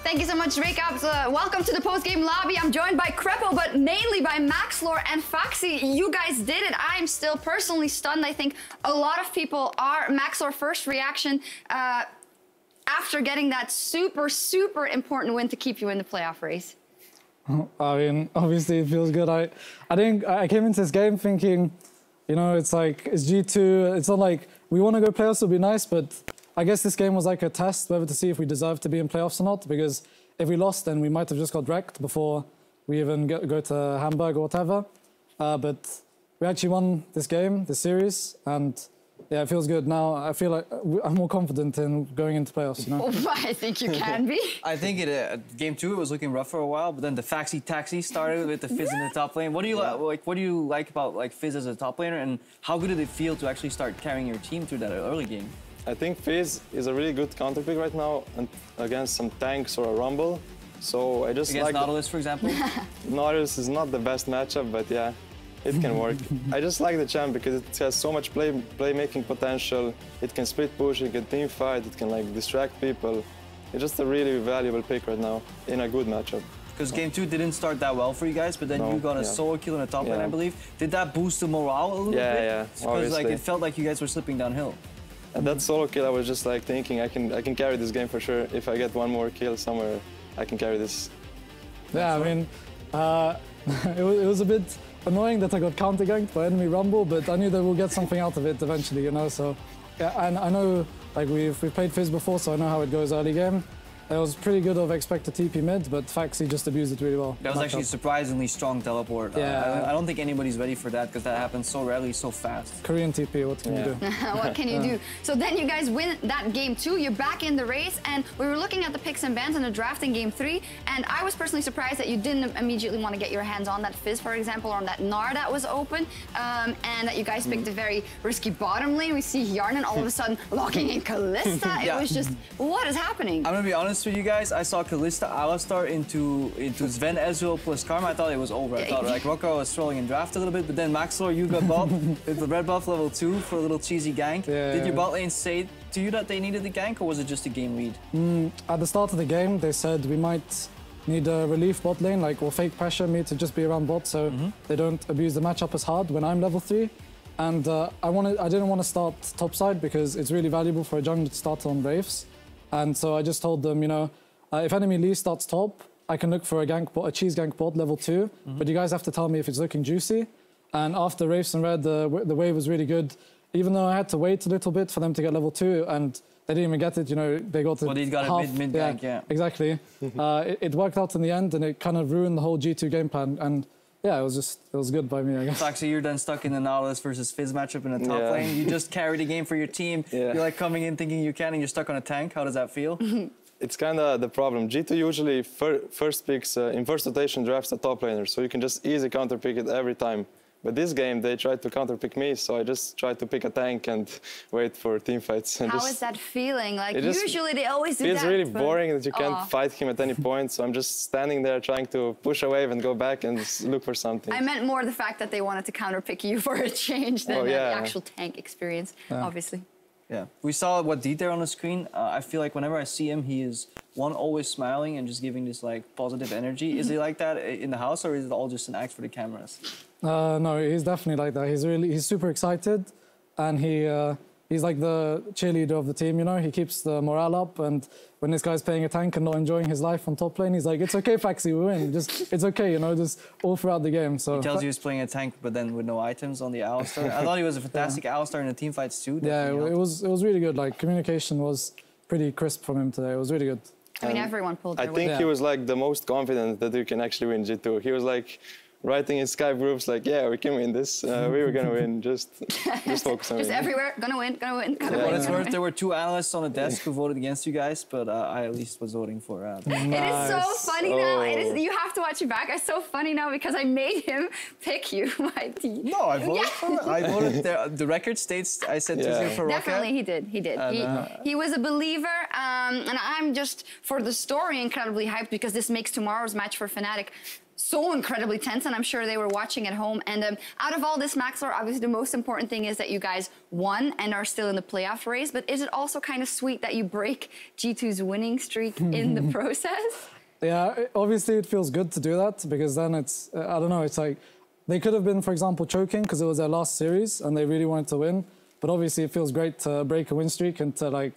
Thank you so much, Roccat. Welcome to the Post Game Lobby. I'm joined by Crepo, but mainly by Maxlor and Foxy. You guys did it. I am still personally stunned. I think a lot of people are. Maxlor, first reaction after getting that super important win to keep you in the playoff race. I mean, obviously it feels good. I think I came into this game thinking, you know, it's like, it's G2. It's not like we want to go playoffs, it'll be nice, but I guess this game was like a test, whether to see if we deserve to be in playoffs or not, because if we lost, then we might have just got wrecked before we even go to Hamburg or whatever. But we actually won this game, this series, and yeah, it feels good now. I feel like I'm more confident in going into playoffs, you know? Oh, I think you can be. I think game 2 it was looking rough for a while, but then the Foxy Taxi started with the Fizz in the top lane. What do you like? What do you like about Fizz as a top laner, and how good did it feel to actually start carrying your team through that early game? I think Fizz is a really good counter pick right now and against some tanks or a Rumble. So I just against like Nautilus, for example. Nautilus is not the best matchup, but yeah, it can work. I just like the champ because it has so much playmaking potential. It can split push, it can team fight, it can like distract people. It's just a really valuable pick right now in a good matchup. Because game 2 didn't start that well for you guys, but then you got a solo kill in the top lane, I believe. Did that boost the morale a little bit? Yeah, because like it felt like you guys were slipping downhill. And that solo kill, I was just like thinking I can carry this game for sure. If I get one more kill somewhere, I can carry this. Yeah, I mean, it was a bit annoying that I got counter-ganked by enemy Rumble, but I knew that we'll get something out of it eventually, you know. So yeah, and I know like we've played Fizz before, so I know how it goes early game. It was pretty good of expected TP mid, but Foxy just abused it really well. That was actually a surprisingly strong teleport. Yeah. I don't think anybody's ready for that because that happens so rarely, so fast. Korean TP, what can you do? What can you do? So then you guys win that game 2, you're back in the race, and we were looking at the picks and bans and the draft in game 3, and I was personally surprised that you didn't immediately want to get your hands on that Fizz, for example, or on that Gnar that was open, and that you guys picked a very risky bottom lane. We see Yarnan all of a sudden locking in Kalista. It was just, what is happening? I'm gonna be honest with you guys. I saw Kalista Alistar into Sven Ezreal plus Karma. I thought it was over. I thought like Roccat was trolling in draft a little bit, but then Maxlor, you got bot with the red buff level 2 for a little cheesy gank. Yeah. Did your bot lane say to you that they needed the gank, or was it just a game lead? At the start of the game, they said we might need a relief bot lane, like, or fake pressure me to just be around bot so they don't abuse the matchup as hard when I'm level 3. And I didn't want to start topside because it's really valuable for a jungler to start on Wraiths. And so I just told them, you know, if enemy Lee starts top, I can look for a gank bot, a cheese gank bot level 2, but you guys have to tell me if it's looking juicy. And after Wraiths and Red, the wave was really good, even though I had to wait a little bit for them to get level 2, and they didn't even get it, you know, they got it. Well, they got half, a mid gank, yeah. Exactly. It worked out in the end, and it kind of ruined the whole G2 game plan. And yeah, it was good by me, I guess. Foxy, you're then stuck in the Nautilus versus Fizz matchup in the top lane. You just carried the game for your team. You're like coming in thinking you can, and you're stuck on a tank. How does that feel? It's kind of the problem. G2 usually first picks, in first rotation drafts a top laner, so you can just easy counter pick it every time. But this game, they tried to counter pick me, so I just tried to pick a tank and wait for team fights. And How is that feeling? Like, usually they always do that. It's really boring that you can't fight him at any point, so I'm just standing there trying to push a wave and go back and look for something. I meant more the fact that they wanted to counter pick you for a change than the actual tank experience, obviously. Yeah, we saw what D there on the screen. I feel like whenever I see him, he is always smiling and just giving this like positive energy. Is he like that in the house, or is it all just an act for the cameras? No, he's definitely like that. He's super excited, and he's like the cheerleader of the team, you know? He keeps the morale up, and when this guy's playing a tank and not enjoying his life on top lane, he's like, it's okay, Foxy, we win. It's okay, you know, just all throughout the game. So he tells you he's playing a tank, but then with no items on the Alistar. I thought he was a fantastic Alistar in the team fights too. Yeah, it was really good. Like, communication was pretty crisp from him today. It was really good. I mean, everyone pulled their weight. I think he was like the most confident that you can actually win G2. He was like writing in Skype groups like, yeah, we can win this. We were going to win. Just focus on it. Just everywhere. Gonna win, gonna win, gonna win. What it's worth, there were 2 analysts on the desk who voted against you guys, but I at least was voting for It is so funny now. You have to watch it back. It's so funny now because I made him pick you, my team. No, I voted for it. I voted the record states I said 2-0 for Roccat. Definitely, he did. He did. He was a believer, and I'm just, for the story, incredibly hyped because this makes tomorrow's match for Fnatic so incredibly tense, and I'm sure they were watching at home. And out of all this, Maxlor, obviously the most important thing is that you guys won and are still in the playoff race. But is it also kind of sweet that you break G2's winning streak in the process? Yeah, obviously it feels good to do that because then it's, I don't know, it's like they could have been, for example, choking because it was their last series and they really wanted to win. But obviously it feels great to break a win streak and to like,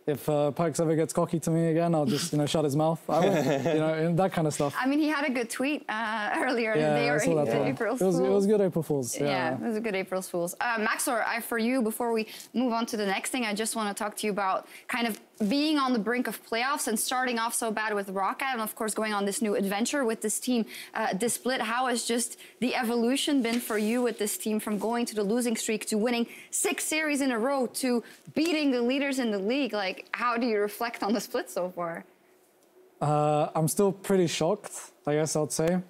if Perks ever gets cocky to me again, I'll just, shut his mouth. I won't, and that kind of stuff. I mean, he had a good tweet earlier in the day, or April Fool's. It was good April Fool's. Yeah, it was a good April Fool's. Maxlor, for you, before we move on to the next thing, I just want to talk to you about kind of being on the brink of playoffs and starting off so bad with Roccat, and of course going on this new adventure with this team, this split. How has just the evolution been for you with this team from going to the losing streak to winning 6 series in a row to beating the leaders in the league? Like, how do you reflect on the split so far? I'm still pretty shocked, I guess I'd say.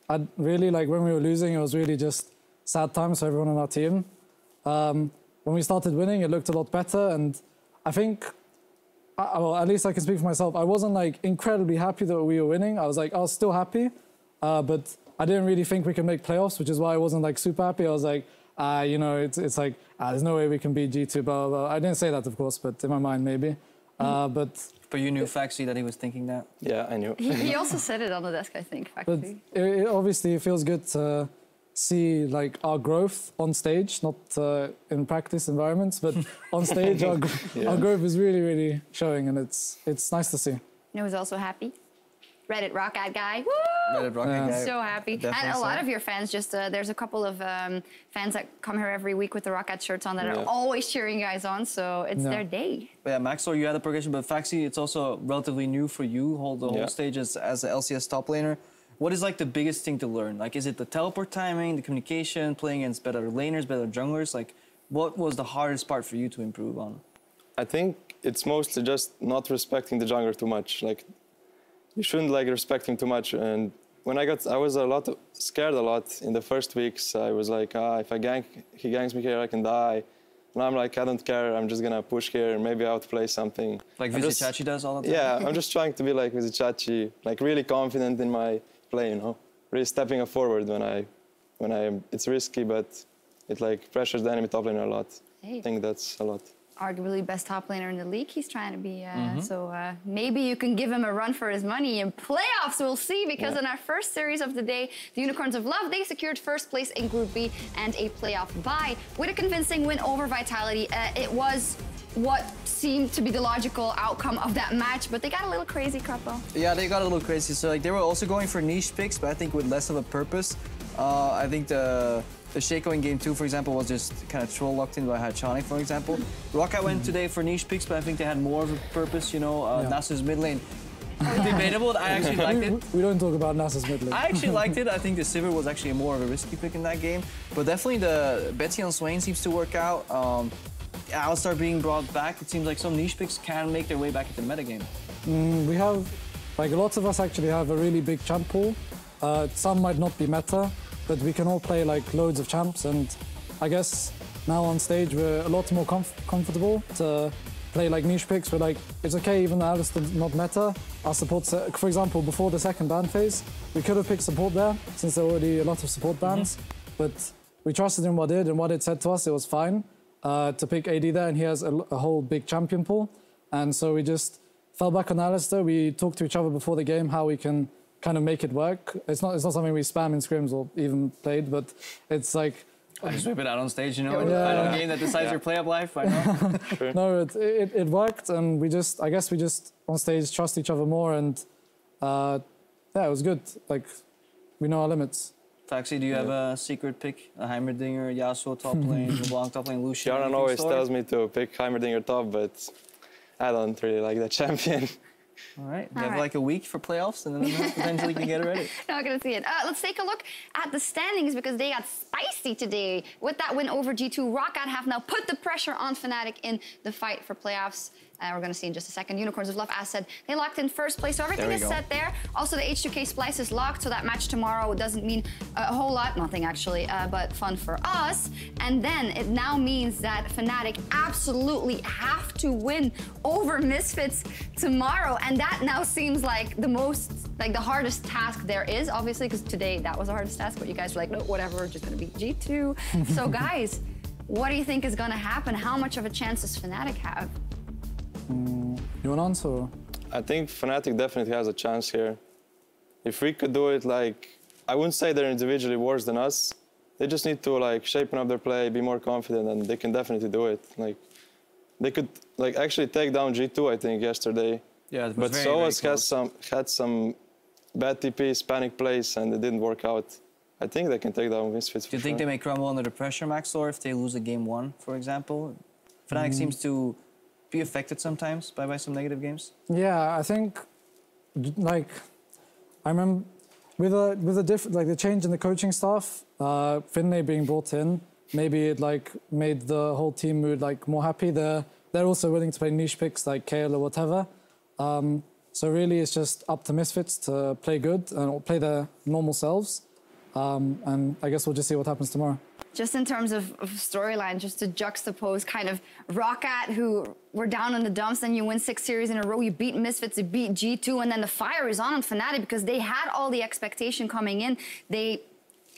I really, like, when we were losing, it was really just sad times for everyone on our team. When we started winning, it looked a lot better, and I think, well, at least I can speak for myself, I wasn't, like, incredibly happy that we were winning. I was still happy, but I didn't really think we could make playoffs, which is why I wasn't, like, super happy. I was like, it's like, there's no way we can beat G2, blah, blah, blah. I didn't say that, of course, but in my mind, maybe. But you knew, Faxi, that he was thinking that? Yeah, I knew. He also said it on the desk, I think, Faxi. But it obviously feels good to see, like, our growth on stage, not in practice environments, but on stage, our growth is really, really showing, and it's nice to see. You know who's also happy? Reddit Roccat guy. Woo! Reddit Roccat guy. So happy. Definitely and a lot of your fans just, there's a couple of fans that come here every week with the Roccat shirts on that are always cheering you guys on, so it's their day. But yeah, Maxlor, you had the progression, but Faxi, it's also relatively new for you, the whole stage as an LCS top laner. What is like the biggest thing to learn? Like, is it the teleport timing, the communication, playing against better laners, better junglers? Like, what was the hardest part for you to improve on? I think it's mostly just not respecting the jungler too much. Like, you shouldn't like respect him too much. And when I was scared a lot in the first weeks. I was like, if he ganks me here, I can die. And I'm like, I don't care. I'm just gonna push here and maybe outplay something. Like Vizichachi does all the time? Yeah, I'm just trying to be like Vizichachi, like really confident in my play, really stepping forward when it's risky, but it like pressures the enemy top laner a lot. Hey. I think that's a lot. Arguably best top laner in the league he's trying to be. So maybe you can give him a run for his money in playoffs. We'll see, because in our first series of the day, the Unicorns of Love, they secured first place in Group B and a playoff bye with a convincing win over Vitality. It was what seemed to be the logical outcome of that match, but they got a little crazy, Krappo. Yeah, they got a little crazy. So like they were also going for niche picks, but I think with less of a purpose. I think the Shaco in Game 2, for example, was just kind of troll locked in by Hachani, for example. Roccat went today for niche picks, but I think they had more of a purpose, Nasu's mid lane. Debatable, I actually liked it. We don't talk about Nasu's mid lane. I actually liked it. I think the Sivir was actually more of a risky pick in that game. But definitely the Betsy on Swain seems to work out. Alistar being brought back, it seems like some niche picks can make their way back into the metagame. We have, like, lots of us actually have a really big champ pool. Some might not be meta, but we can all play like loads of champs, and I guess now on stage we're a lot more comfortable to play like niche picks. We're like, it's okay even though Alistar's not meta. Our support, for example, before the second ban phase, we could have picked support there since there were already a lot of support bans, but we trusted in Wadid, and Wadid said to us it was fine to pick AD there, and he has a whole big champion pool, and so we just fell back on Alistar. We talked to each other before the game how we can kind of make it work. It's not something we spam in scrims or even played, but it's like... I just whip it out on stage, in the final game that decides your play-up life, I know. Sure. No, it worked, and I guess we just on stage trust each other more, and it was good. Like, we know our limits. Faxi, do you have a secret pick? A Heimerdinger, Yasuo top lane, LeBlanc top lane, Lucian? Yaron always tells me to pick Heimerdinger top, but I don't really like that champion. All right, we have like a week for playoffs, and then potentially you can get it ready. Not gonna see it. Let's take a look at the standings, because they got spicy today. With that win over G2, Roccat have now put the pressure on Fnatic in the fight for playoffs. We're going to see in just a second. Unicorns of Love, as said, they locked in first place, so everything is set there. Also, the H2K Splice is locked, so that match tomorrow doesn't mean a whole lot, nothing actually, but fun for us. And then it now means that Fnatic absolutely have to win over Misfits tomorrow. And that now seems like the hardest task there is, obviously, because today that was the hardest task, but you guys were like, no, whatever, we're just gonna beat G2. So guys, what do you think is gonna happen? How much of a chance does Fnatic have? You want to answer? I think Fnatic definitely has a chance here. If we could do it, like, I wouldn't say they're individually worse than us. They just need to like shapen up their play, be more confident, and they can definitely do it. Like, they could like actually take down G2, I think, yesterday. Yeah, but Soas had some bad TPs, panic plays, and it didn't work out. I think they can take down Misfits. Do you think they may crumble under the pressure, Max, or if they lose a game 1, for example? Fnatic seems to be affected sometimes by some negative games. Yeah, I think, like, I remember with the change in the coaching staff, Finlay being brought in, maybe it like made the whole team mood like more happy. They're also willing to play niche picks like Kale or whatever. So really, it's just up to Misfits to play good and play their normal selves. And I guess we'll just see what happens tomorrow. Just in terms of storyline, just to juxtapose kind of Roccat, who were down in the dumps, then you win 6 series in a row, you beat Misfits, you beat G2, and then the fire is on Fnatic because they had all the expectation coming in. They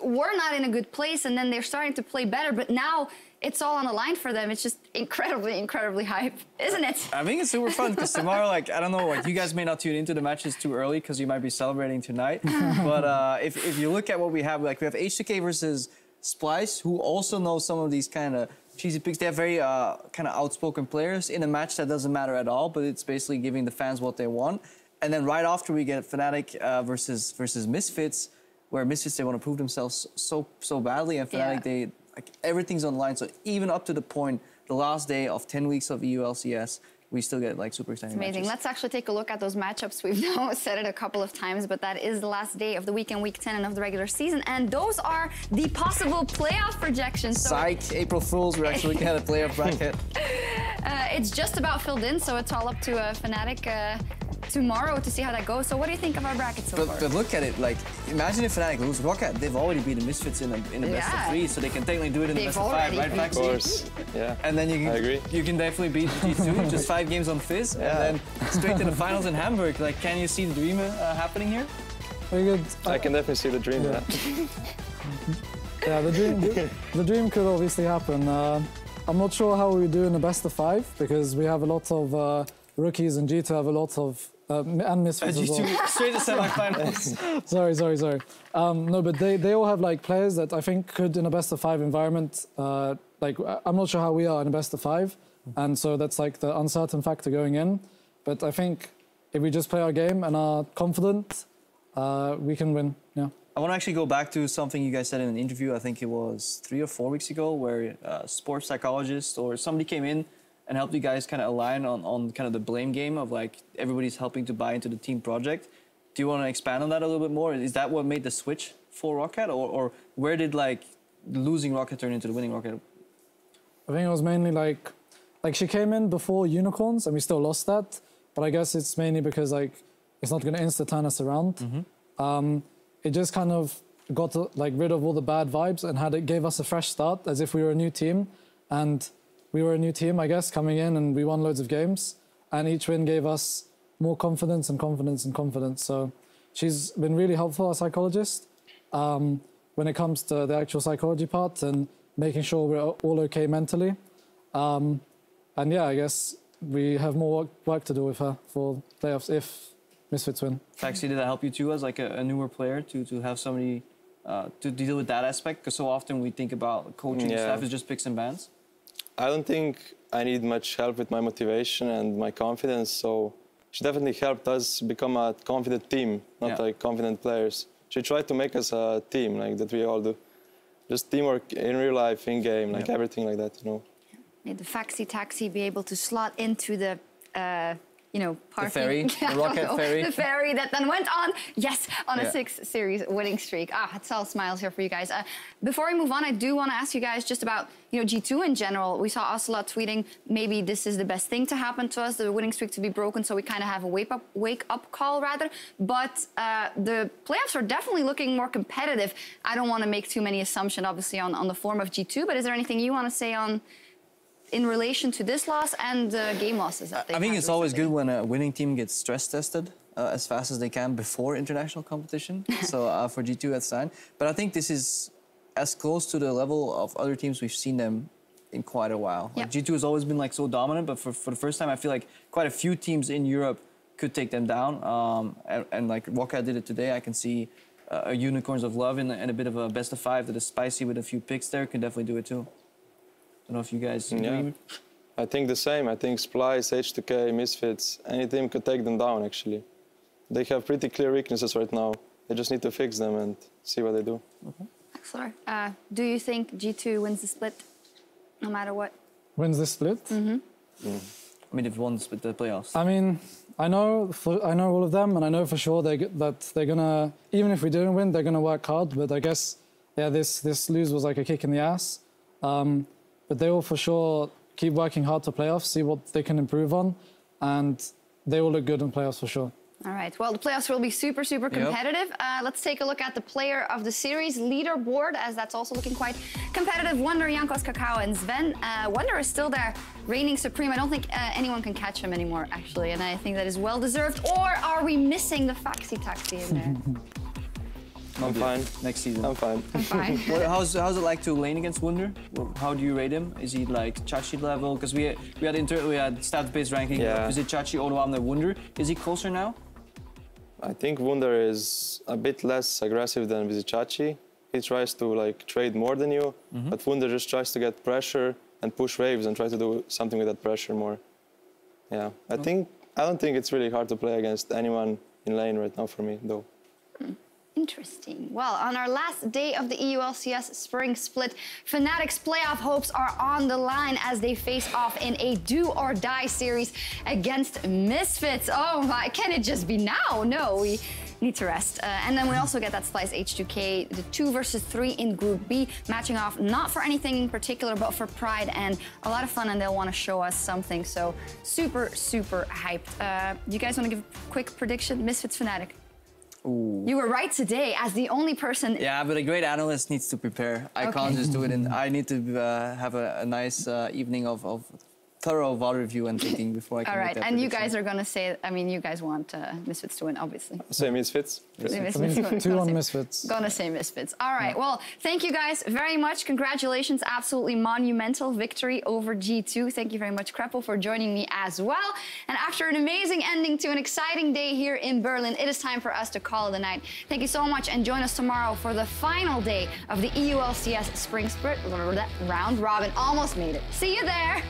were not in a good place, and then they're starting to play better, but now it's all on the line for them. It's just incredibly, incredibly hype, isn't it? I think it's super fun because tomorrow, like, I don't know, like, you guys may not tune into the matches too early because you might be celebrating tonight. But if you look at what we have, like, we have H2K versus Splice, who also know some of these kind of cheesy picks. They have very kind of outspoken players in a match that doesn't matter at all, but it's basically giving the fans what they want. And then right after we get Fnatic versus Misfits, where Misfits, they want to prove themselves so badly, and Fnatic, they like everything's on the line. So even up to the point, the last day of 10 weeks of EU LCS, we still get like super exciting amazing. matches. Let's actually take a look at those matchups. We've now said it a couple of times, but that is the last day of the weekend, week 10 and of the regular season. And those are the possible playoff projections. So Psych, April Fools, we're actually looking at a playoff bracket. It's just about filled in, so it's all up to Fnatic tomorrow to see how that goes. So what do you think of our bracket so far? But look at it, like, imagine if Fnatic lose Roccat, they've already beat the Misfits in the best of 3, so they can technically do it in the best of 5, right, Maxi? Of course, yeah. And then I agree. You can definitely beat G2, just 5 games on Fizz, and then straight to the finals in Hamburg. Like, can you see the dream happening here? Very good. I can definitely see the dream. Yeah, yeah, the dream could obviously happen. I'm not sure how we do in the best of 5 because we have a lot of rookies, and G2 have a lot of and Misfits as well. Straight to semifinals. Sorry. No, but they all have like players that I think could in a best of 5 environment. Like I'm not sure how we are in a best of 5, and so that's like the uncertain factor going in. But I think if we just play our game and are confident, we can win. Yeah. I want to actually go back to something you guys said in an interview. I think it was 3 or 4 weeks ago, where a sports psychologist or somebody came in and helped you guys kind of align on kind of the blame game of like everybody's helping to buy into the team project. Do you want to expand on that a little bit more? Is that what made the switch for Roccat, or where did like losing Roccat turn into the winning Roccat? I think it was mainly like she came in before Unicorns and we still lost that. But I guess it's mainly because like it's not going to insta turn us around. It just kind of got like rid of all the bad vibes and gave us a fresh start as if we were a new team. And we were a new team, I guess, coming in, and we won loads of games. And each win gave us more confidence and confidence and confidence. So she's been really helpful, our psychologist, when it comes to the actual psychology part and making sure we're all okay mentally. And yeah, I guess we have more work to do with her for playoffs if Misfits win. Actually, did that help you too as like a newer player to have somebody to deal with that aspect? Because so often we think about coaching staff as just picks and bans. I don't think I need much help with my motivation and my confidence, so she definitely helped us become a confident team, not like confident players. She tried to make us a team, like that we all do. Just teamwork in real life, in game, like everything like that, you know. Made the Faxi Taxi be able to slot into the you know, parking. The ferry, the Roccat ferry. The ferry that then went on, on a 6 series winning streak. It's all smiles here for you guys. Before we move on, I do want to ask you guys just about, you know, G2 in general. We saw Ocelot tweeting, maybe this is the best thing to happen to us, the winning streak to be broken, so we kind of have a wake up call rather. But the playoffs are definitely looking more competitive. I don't want to make too many assumptions, obviously, on the form of G2, but is there anything you want to say on in relation to this loss and game losses that they've I think had it's always good recently? when a winning team gets stress tested as fast as they can before international competition. So for G2, that's fine. But I think this is as close to the level of other teams we've seen them in quite a while. Like G2 has always been like so dominant, but for the first time, I feel like quite a few teams in Europe could take them down. And like Roccat did it today, I can see a Unicorns of Love and a bit of a best of 5 that is spicy with a few picks there. Can definitely do it too. I don't know if you guys agree. Yeah. I think the same. I think Splice, H2K, Misfits, any team could take them down, actually. They have pretty clear weaknesses right now. They just need to fix them and see what they do. Excellent. Do you think G2 wins the split, no matter what? Wins this split? I mean, they've won split the playoffs. I mean, I know all of them, and I know for sure that they're gonna, even if we didn't win, they're gonna work hard. But I guess, yeah, this lose was like a kick in the ass. But they will for sure keep working hard to playoffs, see what they can improve on, and they will look good in playoffs for sure. All right. Well, the playoffs will be super, super competitive. Let's take a look at the player of the series leaderboard, as that's also looking quite competitive. Wunder, Jankos, Kakao, and Sven. Wunder is still there, reigning supreme. I don't think anyone can catch him anymore, actually, and I think that is well deserved. Or are we missing the Faxi Taxi in there? I'm fine. Next season. I'm fine. I'm fine. How's it like to lane against Wunder? How do you rate him? Is he like Chachi level? Because we had stats-based ranking. Yeah. Is it Chachi, Odoam, the Wunder? Is he closer now? I think Wunder is a bit less aggressive than Vizicachi. He tries to like trade more than you, but Wunder just tries to get pressure and push waves and try to do something with that pressure more. Yeah, I don't think it's really hard to play against anyone in lane right now for me, though. Interesting. Well, on our last day of the EU LCS Spring Split, Fnatic's playoff hopes are on the line as they face off in a do-or-die series against Misfits. Oh my, can it just be now? No, we need to rest. And then we also get that Splice H2K, the 2 versus 3 in Group B, matching off not for anything in particular, but for pride and a lot of fun, and they'll want to show us something. So super, super hyped. Do you guys want to give a quick prediction? Misfits Fnatic. Ooh. You were right today as the only person. Yeah, but a great analyst needs to prepare. I can't just do it, and I need to have a nice evening of thorough VOD review and thinking before I can. All right, make that and you prediction. guys are going to say, I mean, you guys want Misfits to win, obviously. Say Misfits. I mean, 2-1 Misfits. Gonna say Misfits. All right, well, thank you guys very much. Congratulations, absolutely monumental victory over G2. Thank you very much, Kreppel, for joining me as well. And after an amazing ending to an exciting day here in Berlin, it is time for us to call it a night. Thank you so much, and join us tomorrow for the final day of the EU LCS Spring Split round robin. Almost made it. See you there.